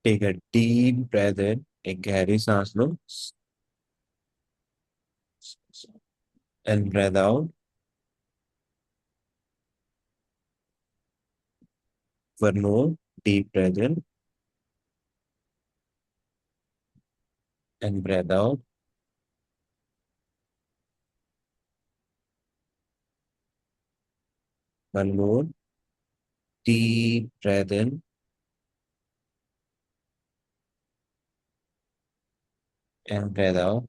Take a deep breath in, एक गहरी सांस लो and breath out. One more, deep breath in and breath out. One more, deep breath in and breath out.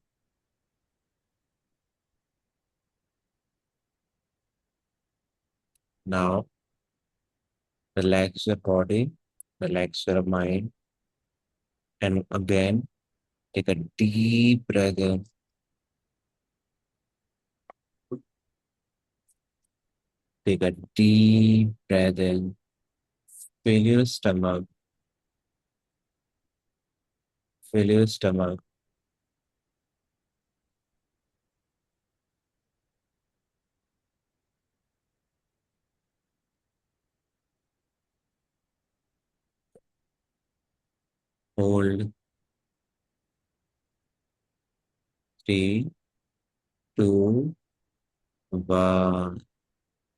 Now relax your body, relax your mind, and again take a deep breath in. Take a deep breath in. Fill your stomach. Fill your stomach. Hold. Three, two, one.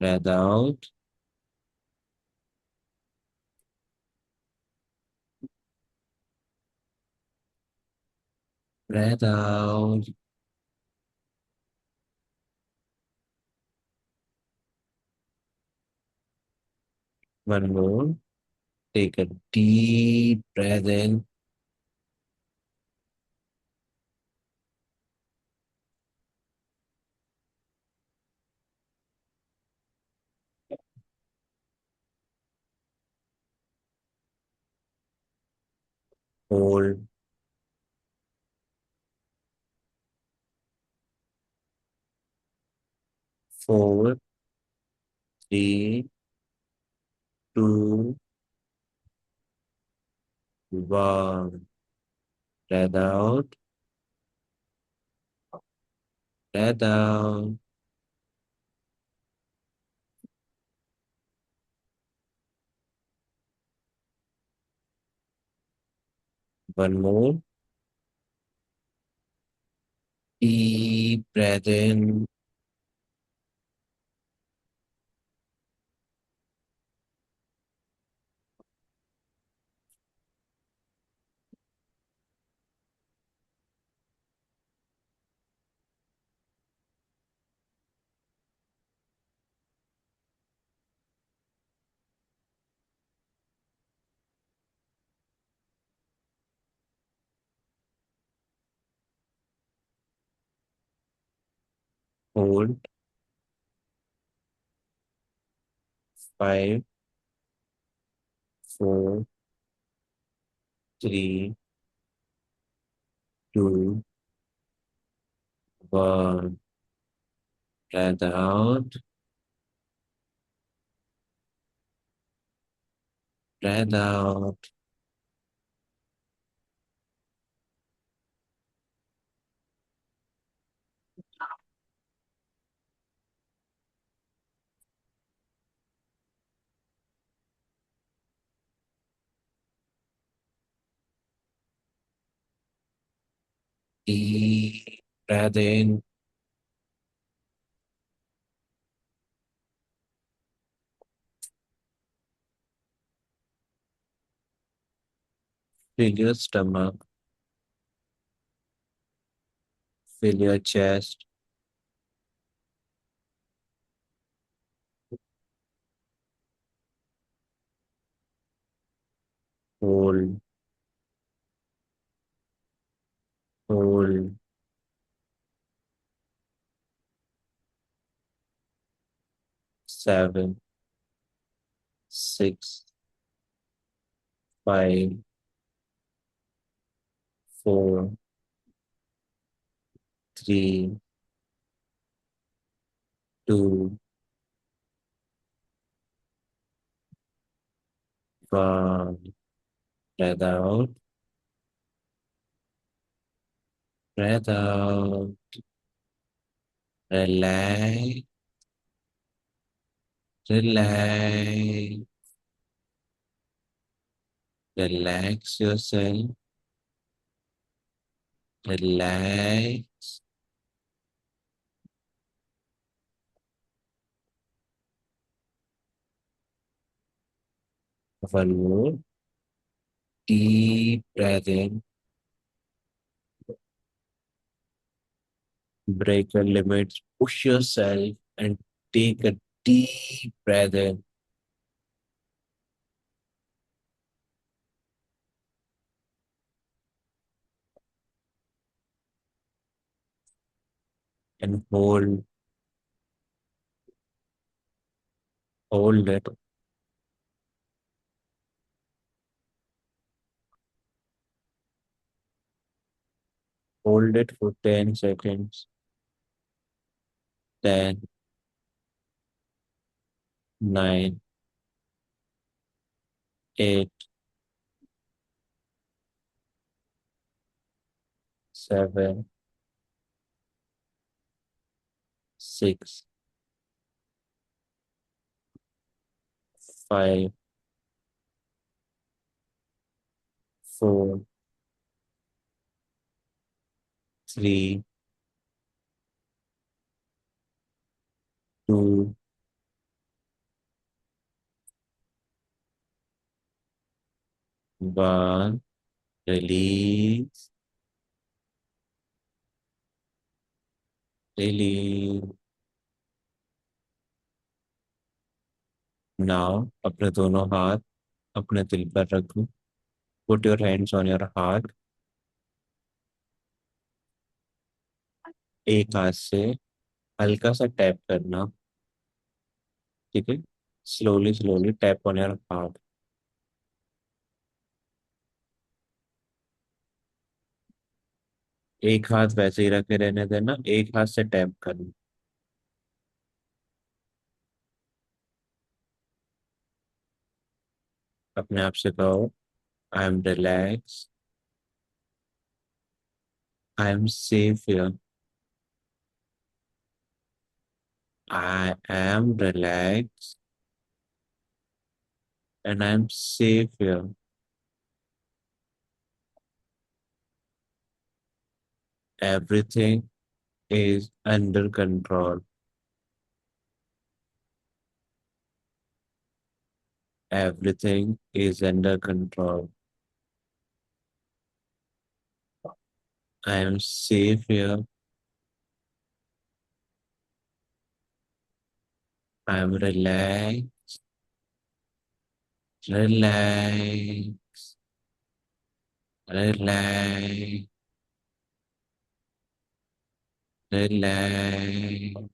Breath out. Breath out. One more. Take a deep breath in. Hold. Four, three, two, one. Breath out. Breath out. One more. Deep breath in. Hold. Five, four, three, two, one. Breath out. Breath out. Deep breath in. Fill your stomach. Fill your chest. Hold. Hold. Seven, six, five, four, three, two, one. Breath out. Breath out. Relax. Relax. Relax yourself. Relax. One more. Deep breath in. Break your limits. Push yourself and take a deep breath in and hold it. Hold it for 10 seconds. 10, 9, 8, 7, 6, 5, 4, 3, 2, 1. Release. Release. Now अपने दोनों हाथ अपने दिल पर रखो. Put your hands on your heart. एक हाथ से हल्का सा टैप करना. ठीक है. Slowly slowly tap on your heart. एक हाथ वैसे ही रखे रहने देना. एक हाथ से टैप करना. अपने आप से कहो, I am relax. I am safe here. I am relax and I am safe here. Everything is under control. Everything is under control. I am safe here. I am relaxed, relaxed, relaxed, relaxed.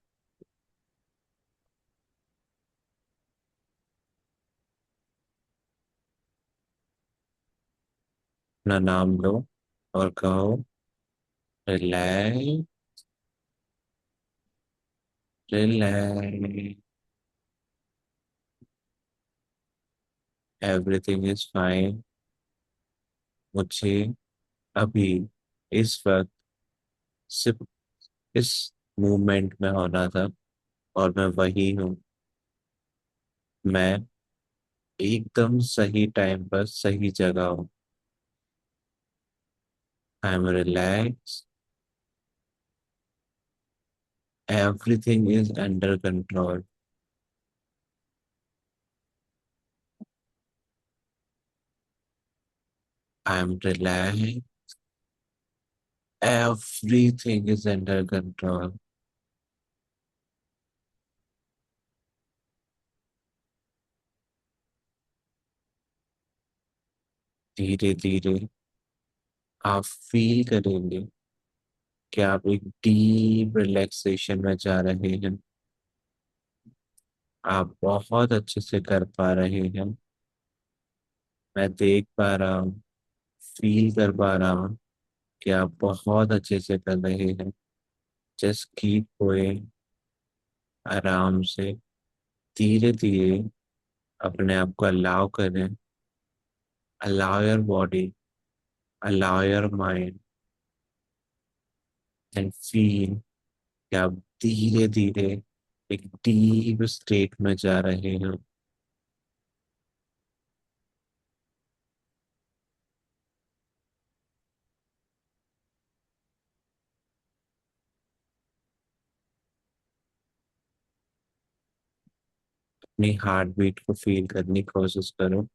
अपना नाम लो और कहो, relax, relax. Everything is fine. मुझे अभी इस वक्त सिर्फ इस मूवमेंट में होना था और मैं वही हूँ. मैं एकदम सही टाइम पर सही जगह हूँ. I am relax. Everything is under control. I am relax. Everything is under control. धीरे धीरे आप फील करेंगे कि आप एक डीप रिलैक्सेशन में जा रहे हैं. आप बहुत अच्छे से कर पा रहे हैं. मैं देख पा रहा हूँ, फील कर पा रहा हूँ कि आप बहुत अच्छे से कर रहे हैं. Just keep going. आराम से धीरे धीरे अपने आप को अलाउ करें. Allow your body, allow your mind and feel कि आप धीरे धीरे एक डीप स्टेट में जा रहे हैं. अपनी हार्ट बीट को फील करने की कोशिश करो।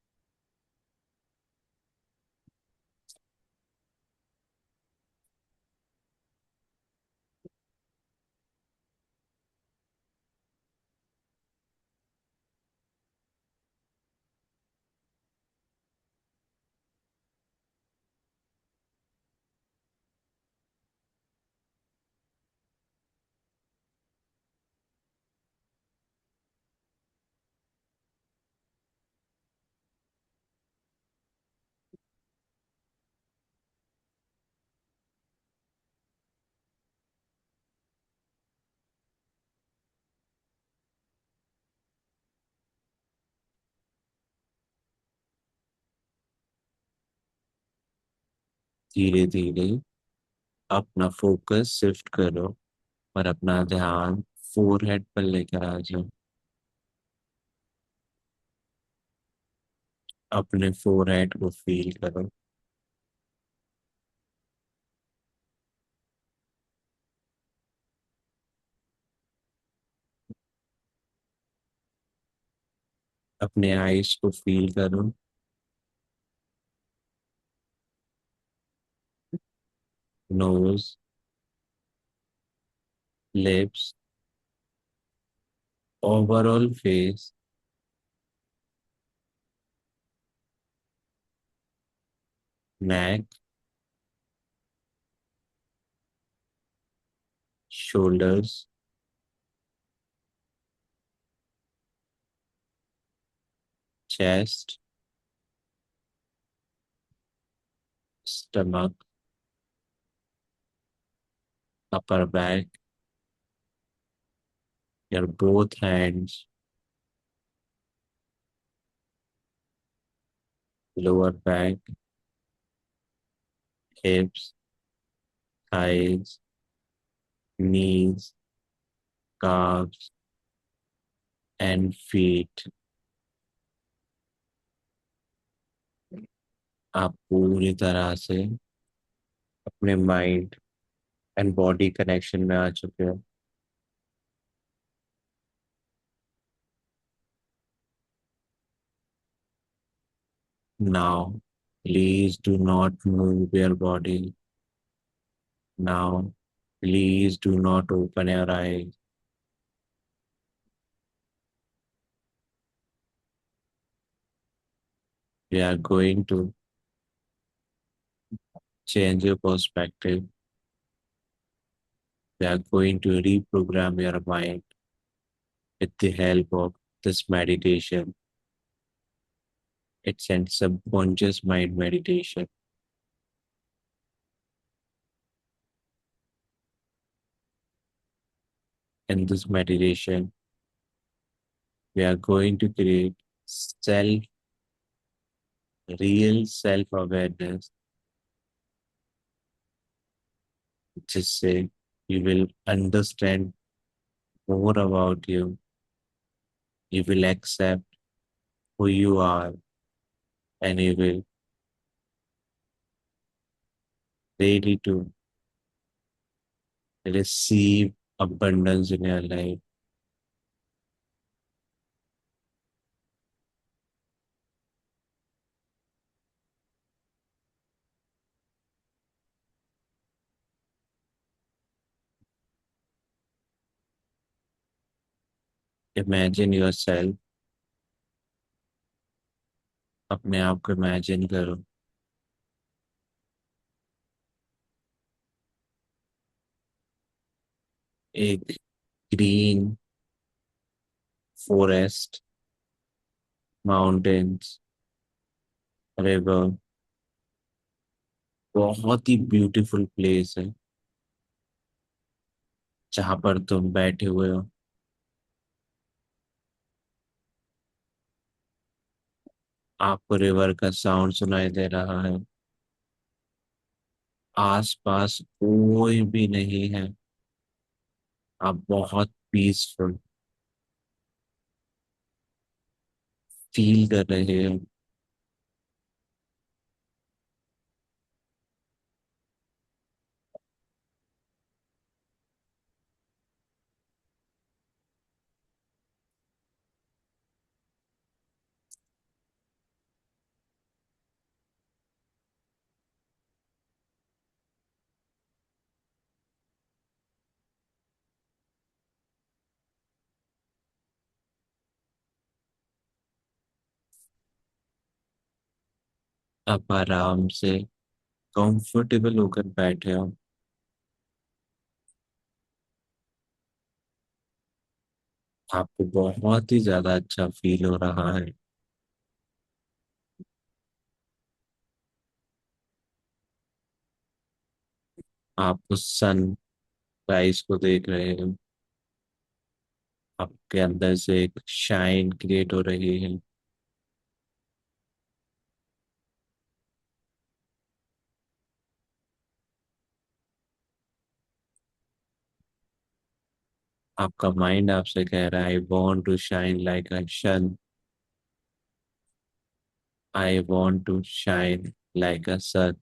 धीरे धीरे अपना फोकस शिफ्ट करो और अपना ध्यान फोरहेड पर लेकर आ जाओ। अपने फोरहेड को फील करो। अपने आईज को फील करो। Nose, lips, overall face, neck, shoulders, chest, stomach, upper back, your both hands, lower back, hips, thighs, knees, calves, and feet। आप पूरी तरह से अपने माइंड एंड बॉडी कनेक्शन में आ चुके हो। Now, please do not move your body. Now, please do not open your eyes. We are going to change your perspective. We are going to reprogram your mind with the help of this meditation. It's a subconscious mind meditation. In this meditation, we are going to create self, real self awareness, जिससे you will understand more about you. You will accept who you are, and you will ready to receive abundance in your life। Imagine yourself, अपने आप को imagine करो एक green forest, mountains, river, बहुत ही beautiful place है जहां पर तुम बैठे हुए हो। आपको रिवर का साउंड सुनाई दे रहा है। आसपास कोई भी नहीं है। आप बहुत पीसफुल फील कर रहे हो। आप आराम से कंफर्टेबल होकर बैठे हो। आपको बहुत ही ज्यादा अच्छा फील हो रहा है। आप उस सन राइज को देख रहे हो। आपके अंदर से एक शाइन क्रिएट हो रही है। आपका माइंड आपसे कह रहा है I want to shine like a sun. I want to shine like a sun.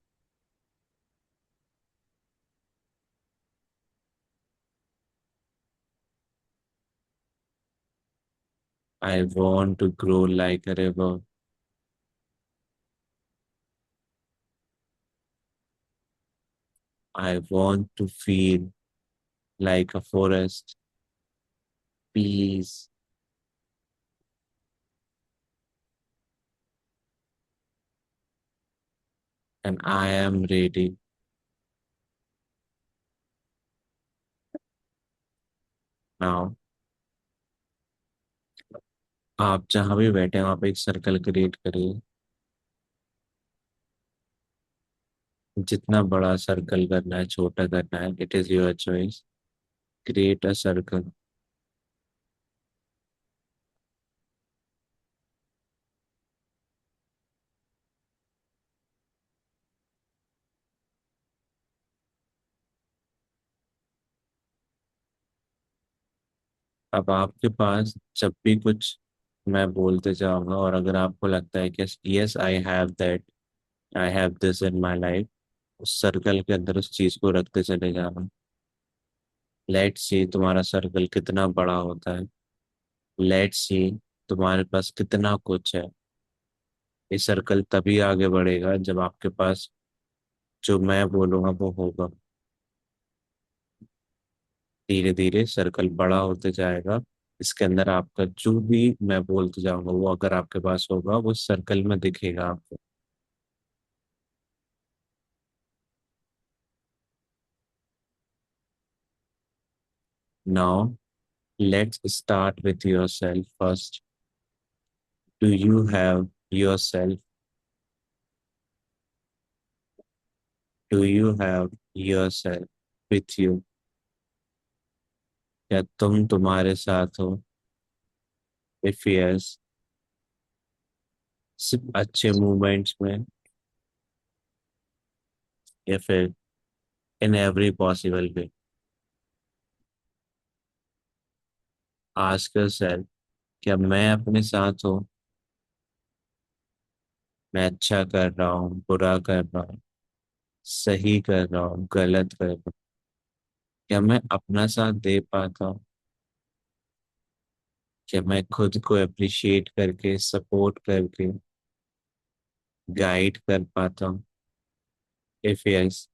I want to grow like a river. I want to feel like a forest. Peace. And I am ready now. आप जहां भी बैठे हैं वहां पे एक circle create करिए। जितना बड़ा सर्कल करना है छोटा करना है it is your choice. Create a circle. अब आपके पास जब भी कुछ मैं बोलते जाऊंगा और अगर आपको लगता है कि yes I have that, I have this in my life, उस सर्कल के अंदर उस चीज को रखते चले जाना। लेट्स सी तुम्हारा सर्कल कितना बड़ा होता है। लेट्स सी तुम्हारे पास कितना कुछ है। ये सर्कल तभी आगे बढ़ेगा जब आपके पास जो मैं बोलूंगा वो होगा। धीरे धीरे सर्कल बड़ा होते जाएगा। इसके अंदर आपका जो भी मैं बोलते जाऊंगा वो अगर आपके पास होगा वो सर्कल में दिखेगा आपको। Now let's start with your self first. Do you have your self? Do you have your self with you? क्या तुम तुम्हारे साथ हो? इफ यस, सिर्फ अच्छे मोमेंट्स में या फिर in every possible way? Ask yourself, क्या मैं अपने साथ हूँ? मैं अच्छा कर रहा हूँ, बुरा कर रहा हूँ, सही कर रहा हूँ, गलत कर रहा हूँ? क्या मैं अपना साथ दे पाता हूँ? क्या मैं खुद को अप्रिशिएट करके सपोर्ट करके गाइड कर पाता हूँ? इफ यस,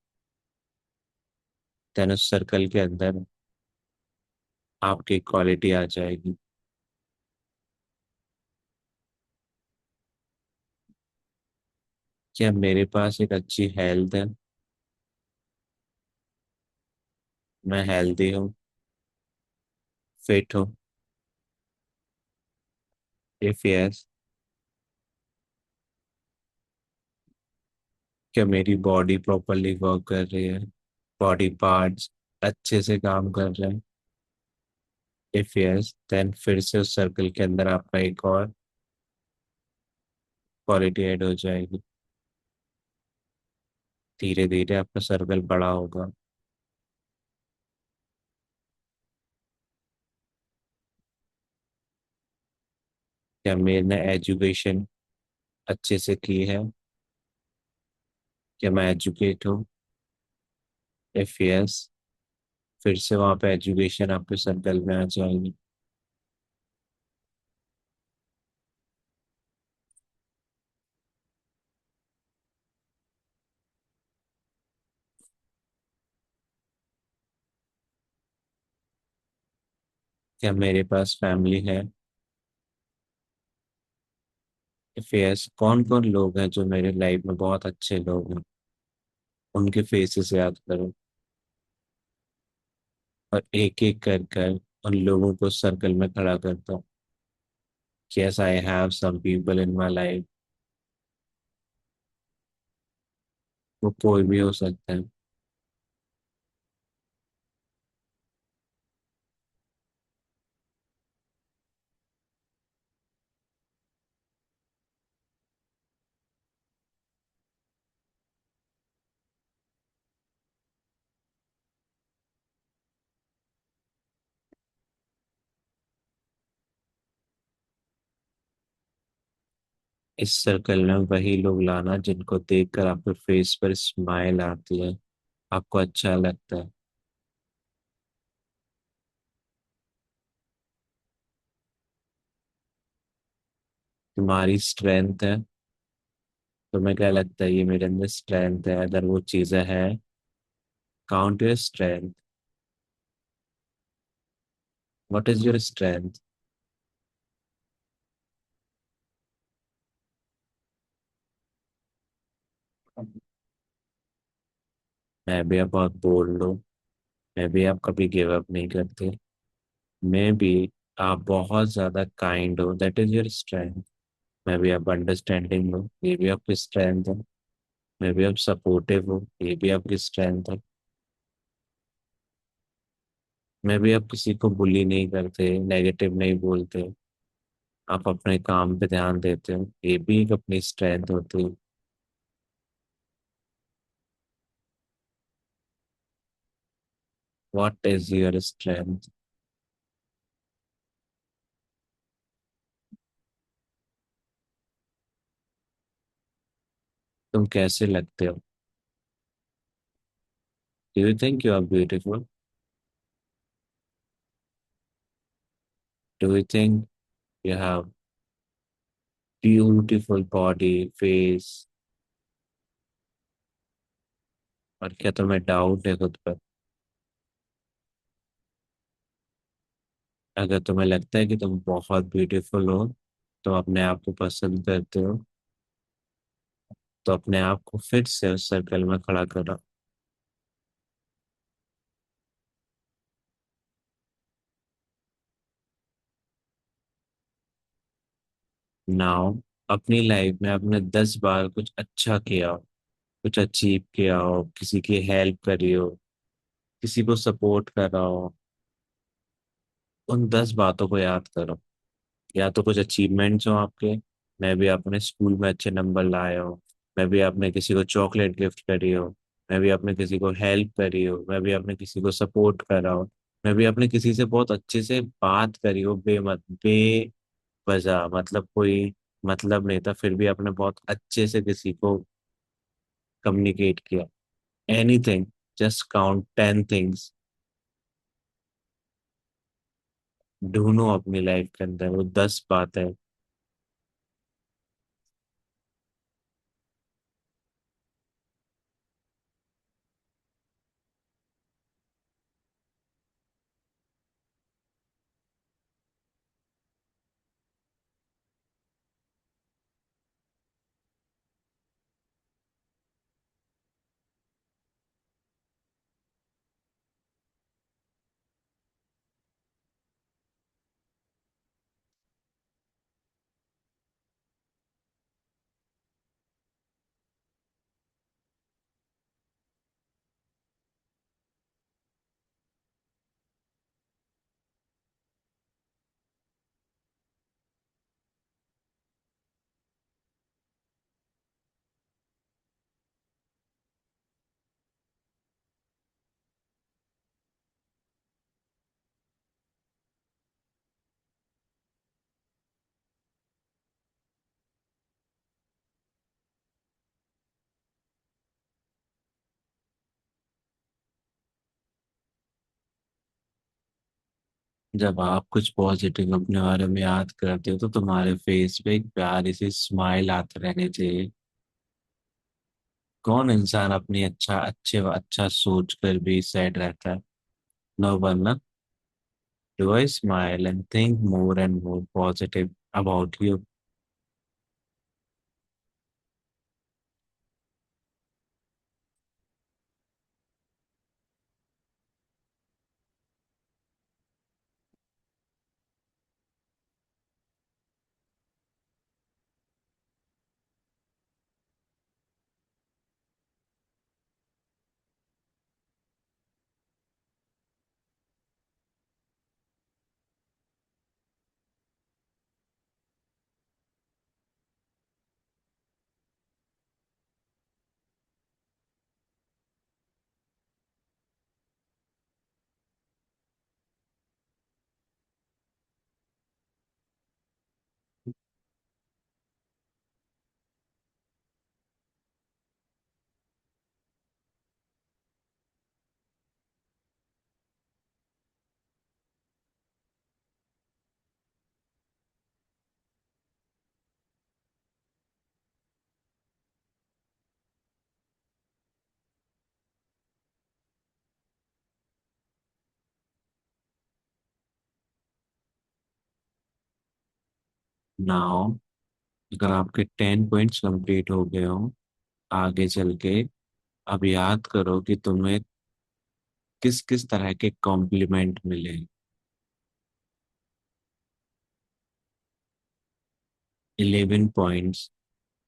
देन उस सर्कल के अंदर आपकी क्वालिटी आ जाएगी। क्या मेरे पास एक अच्छी हेल्थ है? मैं हेल्दी हूँ, फिट हूँ? इफ यस, क्या मेरी बॉडी प्रॉपरली वर्क कर रही है? बॉडी पार्ट्स अच्छे से काम कर रहे हैं? इफ यस, देन फिर से उस सर्कल के अंदर आपका एक और क्वालिटी ऐड हो जाएगी। धीरे धीरे आपका सर्कल बड़ा होगा। क्या मैंने एजुकेशन अच्छे से की है? क्या मैं एजुकेट हूँ? इफ यस, फिर से वहाँ पे एजुकेशन आपके सर्कल में आ जाएगी। क्या मेरे पास फैमिली है? फेस कौन कौन लोग हैं जो मेरे लाइफ में बहुत अच्छे लोग हैं, उनके फेसेस याद करो और एक एक कर कर उन लोगों को सर्कल में खड़ा करता हूँ। Yes, I have some people in my life. वो कोई भी हो सकता है। इस सर्कल में वही लोग लाना जिनको देखकर आपके फेस पर स्माइल आती है, आपको अच्छा लगता है। तुम्हारी स्ट्रेंथ है। तुम्हें क्या लगता है ये मेरे अंदर स्ट्रेंथ है? अगर वो चीजें हैं, count your strength. What is your strength? मैं भी आप बहुत बोल्ड हो। मैं भी आप कभी गिव अप नहीं करते। मैं भी आप बहुत ज्यादा काइंड हो, दैट इज योर स्ट्रेंथ। मैं भी आप अंडरस्टैंडिंग हो, ये भी आपकी स्ट्रेंथ है। मैं भी आप सपोर्टिव हो, ये भी आपकी स्ट्रेंथ है। मैं भी आप किसी को बुली नहीं करते, नेगेटिव नहीं बोलते। आप अपने काम पे ध्यान देते हो, ये भी एक अपनी स्ट्रेंथ होती है। What is your strength? तुम कैसे लगते हो? Do you think you are beautiful? Do you think you have beautiful body, face? और क्या तुम्हें डाउट है खुद पर? अगर तुम्हें लगता है कि तुम बहुत ब्यूटीफुल हो, तो अपने आप को पसंद करते हो, तो अपने आप को फिर से उस सर्कल में खड़ा करो। नाउ अपनी लाइफ में आपने 10 बार कुछ अच्छा किया हो, कुछ अचीव किया हो, किसी की हेल्प करी हो, किसी को सपोर्ट करा हो, उन 10 बातों को याद करो। या तो कुछ अचीवमेंट्स हो आपके, मैं भी अपने स्कूल में अच्छे नंबर लाए हो, मैं भी आपने किसी को चॉकलेट गिफ्ट करी हो, मैं भी आपने किसी को हेल्प करी हो, मैं भी आपने किसी को सपोर्ट करा हो, मैं भी आपने किसी से बहुत अच्छे से बात करी हो, बेवजह, मतलब कोई मतलब नहीं था, फिर भी आपने बहुत अच्छे से किसी को कम्युनिकेट किया। Anything, just count 10 things. ढूंढो अपनी लाइफ के अंदर वो 10 बातें। जब आप कुछ पॉजिटिव अपने बारे में याद करते हो, तो तुम्हारे फेस पे एक प्यारी सी स्माइल आते रहनी चाहिए। कौन इंसान अपनी अच्छा सोच कर भी सैड रहता है? नो वन ना। Do I smile and think more and more positive about you? Now अगर आपके 10 पॉइंट्स कंप्लीट हो गए हो आगे चल के, अब याद करो कि तुम्हें किस किस तरह के कॉम्प्लीमेंट मिले। 11 पॉइंट्स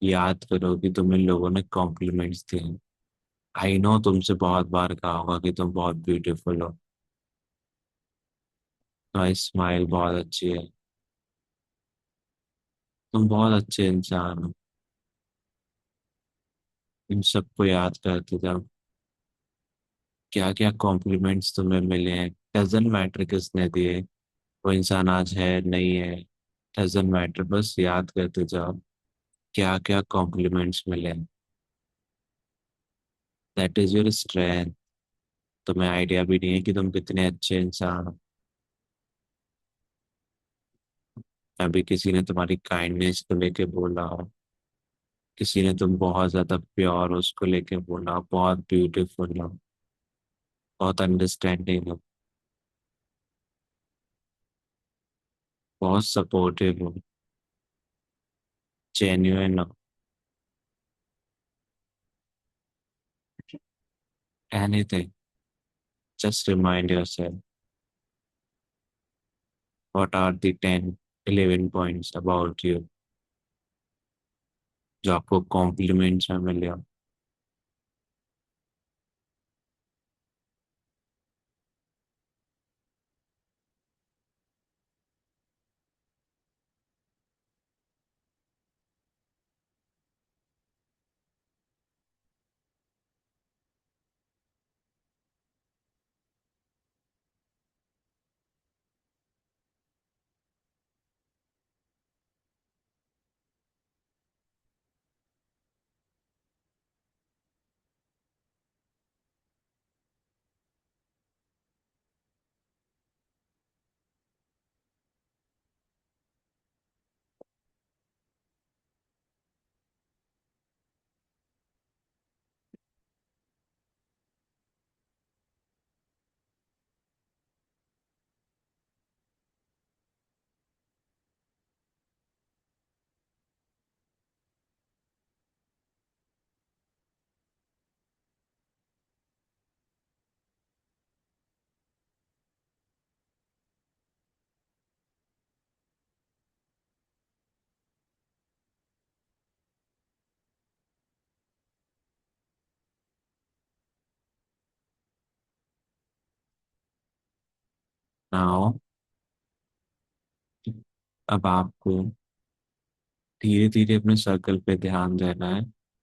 याद करो कि तुम्हें लोगों ने कॉम्प्लीमेंट्स दिए। आई नो तुमसे बहुत बार कहा होगा कि तुम बहुत ब्यूटीफुल हो, तुम्हारी स्माइल बहुत अच्छी है, तुम बहुत अच्छे इंसान हो। इन सबको याद करते जाओ, क्या क्या कॉम्प्लीमेंट्स तुम्हें मिले हैं। डजेंट मैटर किसने दिए, वो इंसान आज है नहीं है, डजेंट मैटर, बस याद करते जाओ क्या क्या कॉम्प्लीमेंट्स मिले हैं। That is your strength. तुम्हें आइडिया भी नहीं है कि तुम कितने अच्छे इंसान हो। अभी किसी ने तुम्हारी काइंडनेस को लेके बोला हो, किसी ने तुम बहुत ज्यादा प्योर हो उसको लेके बोला हो, बहुत ब्यूटीफुल हो, बहुत अंडरस्टैंडिंग हो, बहुत सपोर्टिव हो, जेन्युइन हो, anything, just remind yourself what are the 10 11 points about you जो आपको कॉम्प्लीमेंट्स में मिले हो। नाउ अब आपको धीरे धीरे अपने सर्कल पे ध्यान देना है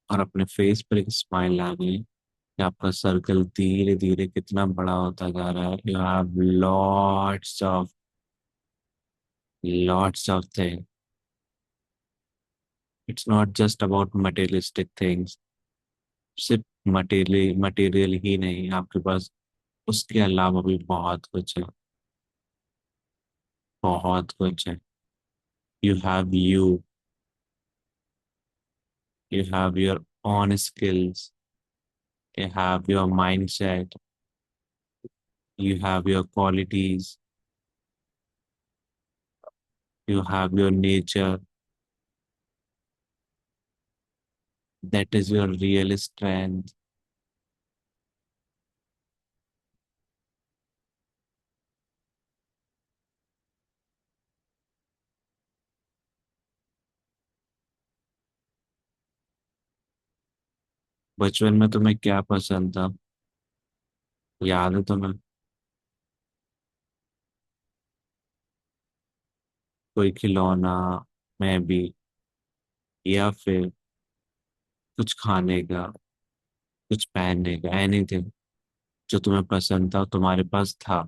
और अपने फेस पर एक स्माइल लानी है कि आपका सर्कल धीरे धीरे कितना बड़ा होता जा रहा है। You have lots of things. It's not just about materialistic things. सिर्फ मटेरियल ही नहीं, आपके पास उसके अलावा भी बहुत कुछ है, बहुत कुछ है। You have you have your own skills, you have your mindset, you have your qualities, you have your nature. That is your real strength. बचपन में तुम्हें क्या पसंद था, याद है तुम्हें? कोई खिलौना, मैं भी, या फिर कुछ खाने का, कुछ पहनने का, एनीथिंग जो तुम्हें पसंद था तुम्हारे पास था।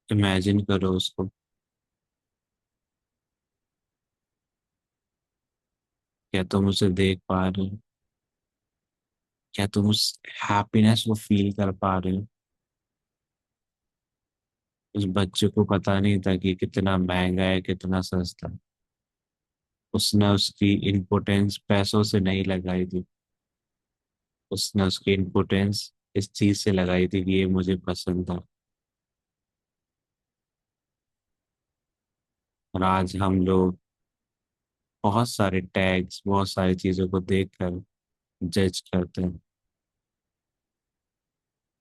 इमेजिन करो उसको। क्या तुम उसे देख पा रहे हो? क्या तुम उस हैप्पीनेस को फील कर पा रहे हो? उस बच्चे को पता नहीं था कि कितना महंगा है, कितना सस्ता। उसने उसकी इम्पोर्टेंस पैसों से नहीं लगाई थी, उसने उसकी इम्पोर्टेंस इस चीज से लगाई थी कि ये मुझे पसंद था। और आज हम लोग बहुत सारे टैग्स, बहुत सारी चीजों को देखकर जज करते हैं।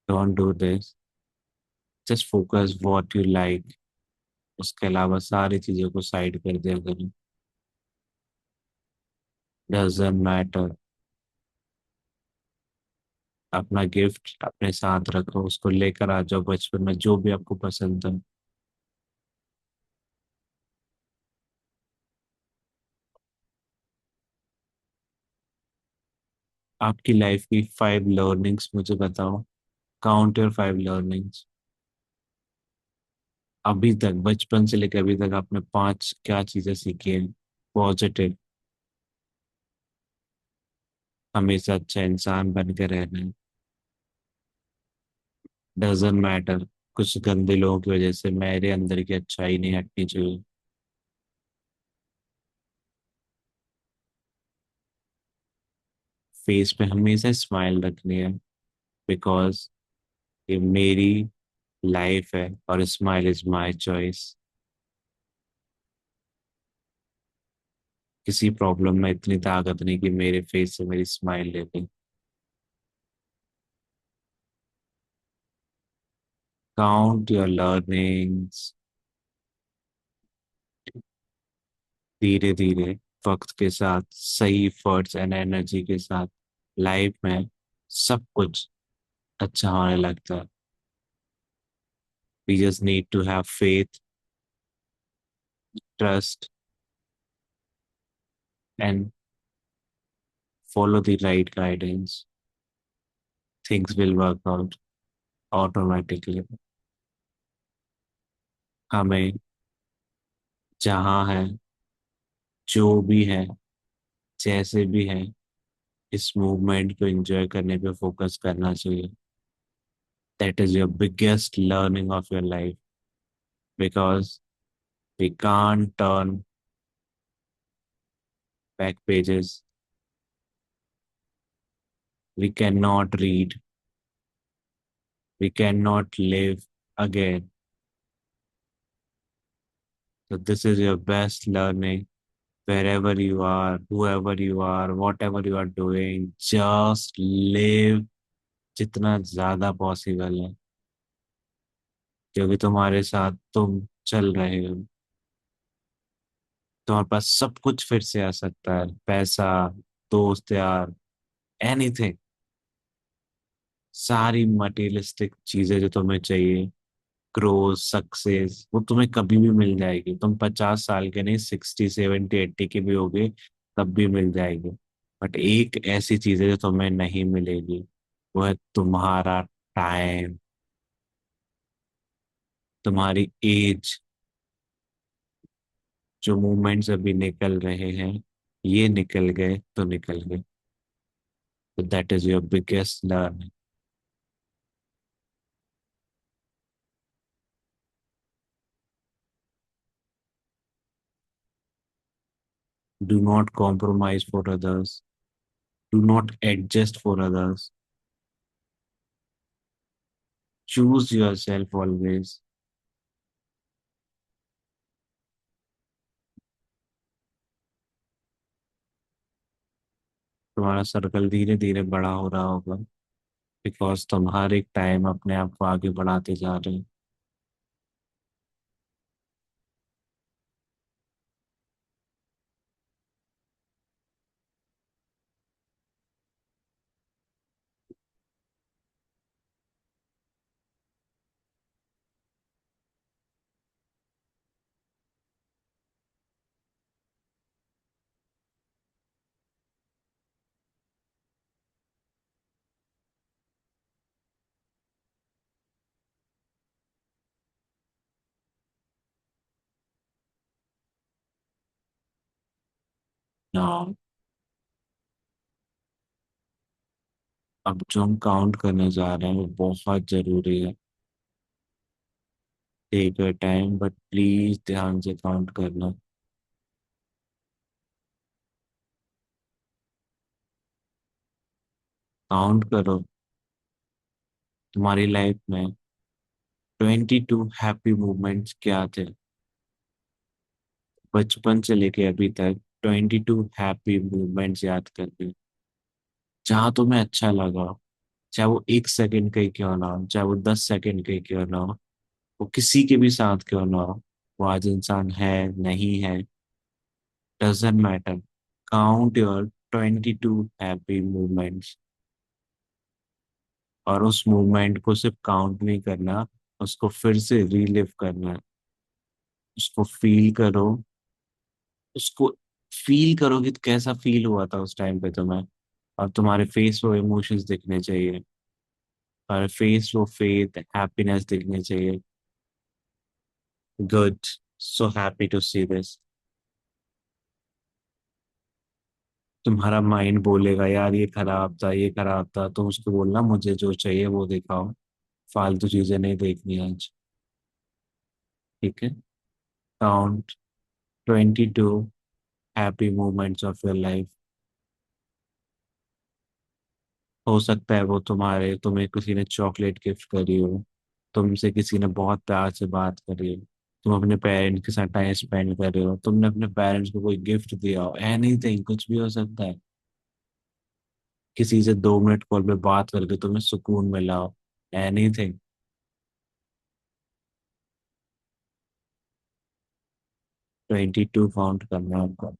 Don't do this. Just focus what you like. उसके अलावा सारी चीजों को साइड कर दिया करो। Doesn't matter. अपना गिफ्ट अपने साथ रखो, उसको लेकर आ जाओ बचपन में, जो भी आपको पसंद है। आपकी लाइफ की 5 लर्निंग्स मुझे बताओ। Count your 5 learnings. अभी तक, बचपन से लेकर अभी तक आपने 5 क्या चीजें सीखी हैं पॉजिटिव। हमेशा अच्छा इंसान बन के रहना है। Doesn't matter. कुछ गंदे लोगों की वजह से मेरे अंदर की अच्छाई नहीं हटनी चाहिए। फेस पे हमेशा स्माइल रखनी है, बिकॉज ये मेरी लाइफ है और स्माइल इज माई चॉइस। किसी प्रॉब्लम में इतनी ताकत नहीं कि मेरे फेस से मेरी स्माइल ले ली। Count your learnings. धीरे धीरे, वक्त के साथ, सही एफर्ट्स एंड एनर्जी के साथ लाइफ में सब कुछ अच्छा होने लगता है। We just need to have faith, trust and follow the right guidance. Things will work out automatically. हमें जहाँ है, जो भी है, जैसे भी है, इस मूवमेंट को एंजॉय करने पे फोकस करना चाहिए। That is your biggest learning of your life, because we can't turn back pages. We cannot read. We cannot live again. So this is your best learning. Wherever you are, whoever you are, whatever you are doing, just live जितना ज्यादा possible है, क्योंकि तुम्हारे साथ तुम चल रहे हो। तुम्हारे पास सब कुछ फिर से आ सकता है, पैसा, दोस्त यार, एनीथिंग। सारी मटेरियलिस्टिक चीजें जो तुम्हें चाहिए, ग्रोथ, सक्सेस, वो तुम्हें कभी भी मिल जाएगी। तुम 50 साल के नहीं, 60, 70, 80 के भी होगे, तब भी मिल जाएगी। बट एक ऐसी चीज है जो तुम्हें नहीं मिलेगी, वो है तुम्हारा टाइम, तुम्हारी एज। जो मोमेंट्स अभी निकल रहे हैं, ये निकल गए तो निकल गए। तो that is your biggest learn. Do not compromise for others. Do not adjust for others. Choose your self always. तुम्हारा सर्कल धीरे धीरे बड़ा हो रहा होगा, बिकॉज तुम हर एक टाइम अपने आप को आगे बढ़ाते जा रहे हो। ना, अब जो हम काउंट करने जा रहे हैं वो बहुत जरूरी है। Take your time, but please ध्यान से काउंट करना। काउंट करो, तुम्हारी लाइफ में 22 हैप्पी मोमेंट्स क्या थे। बचपन से लेके अभी तक 22 हैप्पी मोमेंट्स याद करके, जहाँ तुम्हें अच्छा लगा, चाहे वो 1 सेकंड का ही क्यों ना हो, चाहे वो 10 सेकंड का ही क्यों ना हो, वो किसी के भी साथ क्यों ना हो, वो आज इंसान है नहीं है, doesn't matter. Count your 22 happy moments, और उस मोमेंट को सिर्फ काउंट नहीं करना, उसको फिर से रीलिव करना है। उसको फील करो, उसको फील करो कि कैसा फील हुआ था उस टाइम पे तुम्हें, और तुम्हारे फेस वो इमोशंस दिखने चाहिए, तुम्हारे फेस वो फेथ हैप्पीनेस दिखनी चाहिए। Good, so happy to see this. तुम्हारा माइंड बोलेगा यार ये खराब था, ये खराब था, तुम उसको बोलना मुझे जो चाहिए वो दिखाओ, फालतू चीजें नहीं देखनी आज। ठीक है। Count 22 happy moments of your life. हो सकता है वो तुम्हें किसी ने चॉकलेट गिफ्ट करी हो, तुमसे किसी ने बहुत प्यार से बात करी हो, तुम अपने पेरेंट्स के साथ टाइम स्पेंड कर रहे हो, तुमने अपने पेरेंट्स को कोई गिफ्ट दिया हो, एनीथिंग, कुछ भी हो सकता है। किसी से 2 मिनट कॉल पे बात करके तुम्हें सुकून मिला हो, एनीथिंग। 22 काउंट करना है आपको।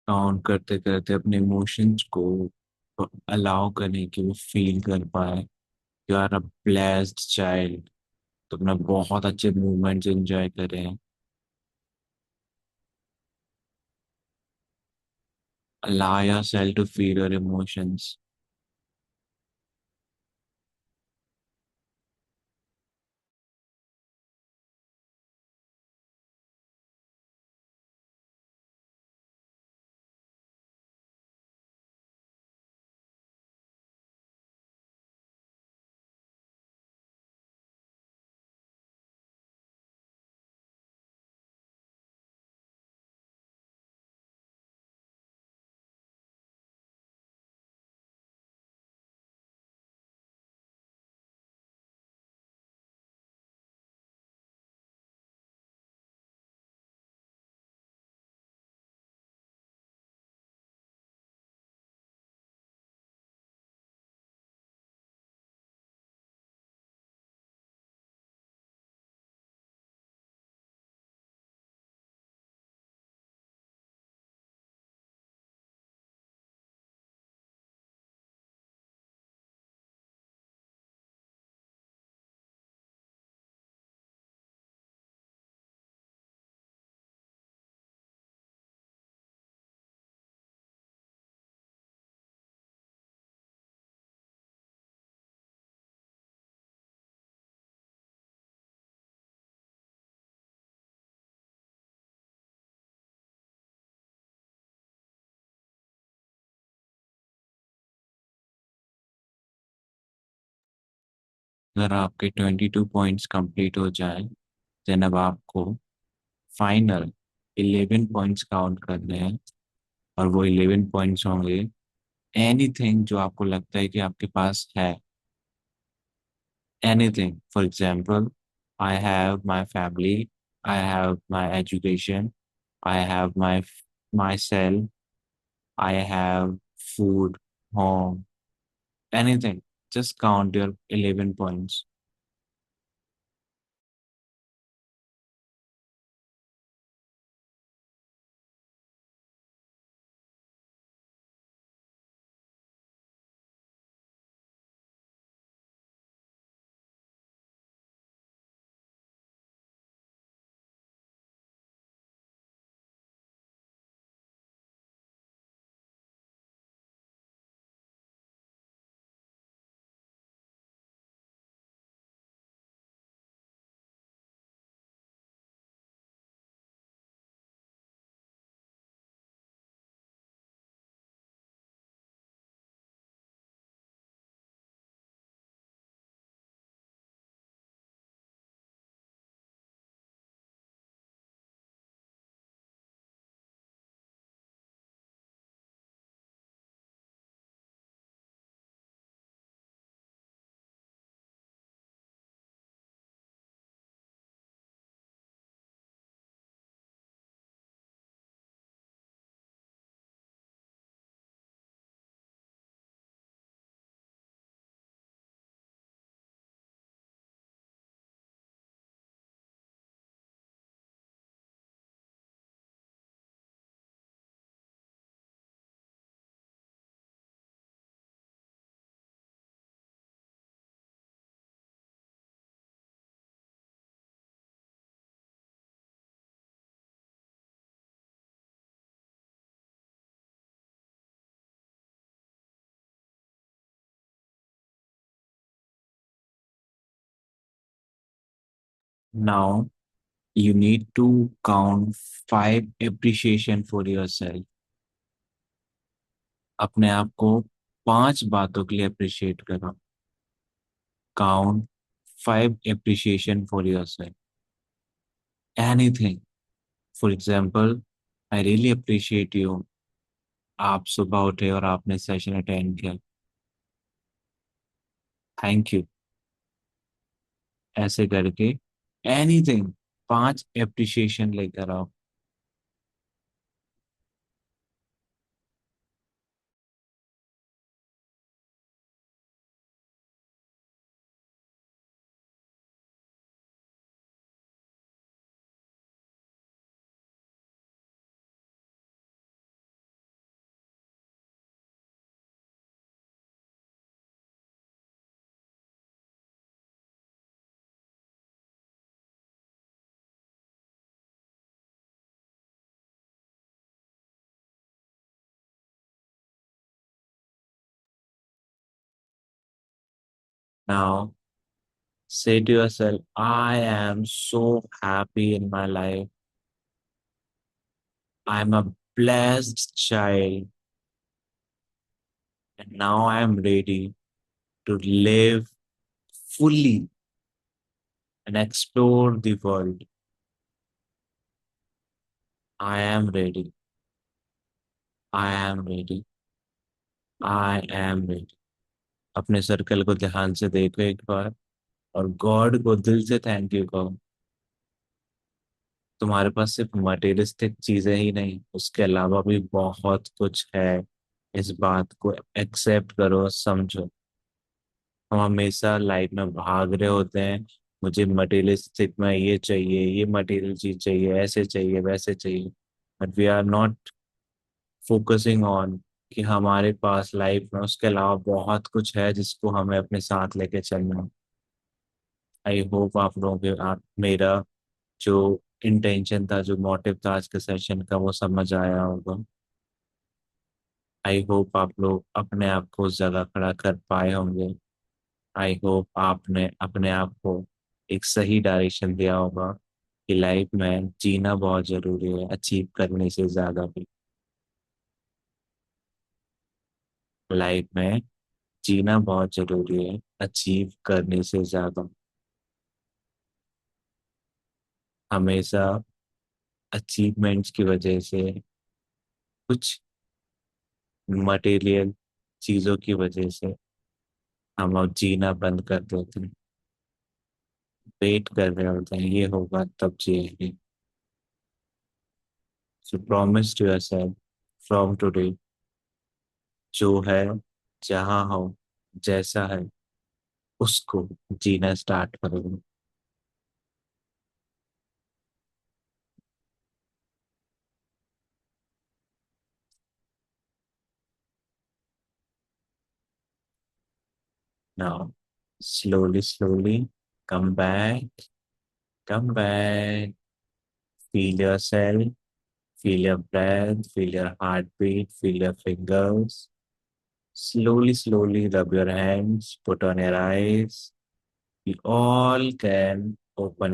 काउंट करते करते अपने इमोशंस को अलाउ करें कि वो फील कर पाए। You are a blessed child. तुमने बहुत अच्छे मूवमेंट्स एंजॉय करे हैं। Allow yourself to feel your emotions. अगर आपके 22 पॉइंट्स कंप्लीट हो जाए, देन अब आपको फाइनल 11 पॉइंट्स काउंट करने हैं। और वो 11 पॉइंट्स होंगे एनीथिंग जो आपको लगता है कि आपके पास है। Anything, for example, I have my family, I have my education, I have my self, I have food, home, anything. Just count your 11 points. Now you need to count 5 appreciation for yourself. अपने आप को 5 बातों के लिए appreciate करो। Count 5 appreciation for yourself. Anything. For example, I really appreciate you. आप सुबह उठे और आपने सेशन अटेंड किया। Thank you. ऐसे करके एनीथिंग 5 appreciation लेकर आओ। Now say to yourself, I am so happy in my life. I'm a blessed child, and now I'm ready to live fully and explore the world. I am ready. I am ready. I am ready. अपने circle को ध्यान से देखो एक बार और God को दिल से थैंक यू कहो। तुम्हारे पास सिर्फ मटेरियलिस्टिक चीजें ही नहीं, उसके अलावा भी बहुत कुछ है। इस बात को एक्सेप्ट करो, समझो। हम हमेशा लाइफ में भाग रहे होते हैं, मुझे मटेरियलिस्टिक में ये चाहिए, ये मटेरियल चीज चाहिए, ऐसे चाहिए, वैसे चाहिए। But we are not focusing on कि हमारे पास लाइफ में उसके अलावा बहुत कुछ है जिसको हमें अपने साथ लेके चलना है। आई होप आप लोगों के मेरा जो इंटेंशन था, जो मोटिव था आज के सेशन का, वो समझ आया होगा। आई होप आप लोग अपने आप को उस जगह खड़ा कर पाए होंगे। आई होप आपने अपने आप को एक सही डायरेक्शन दिया होगा कि लाइफ में जीना बहुत जरूरी है, अचीव करने से ज्यादा भी। लाइफ में जीना बहुत जरूरी है, अचीव करने से ज्यादा। हमेशा अचीवमेंट्स की वजह से, कुछ मटेरियल चीजों की वजह से हम अब जीना बंद कर देते हैं। वेट कर रहे होते हैं ये होगा तब जिएंगे। So promise to yourself from today, जो है, जहाँ हो, जैसा है, उसको जीना स्टार्ट करोगे। Now slowly slowly come back, come back. Feel yourself, feel your breath, feel your heartbeat, feel your fingers. Slowly, slowly rub your hands, put on your eyes. We all can open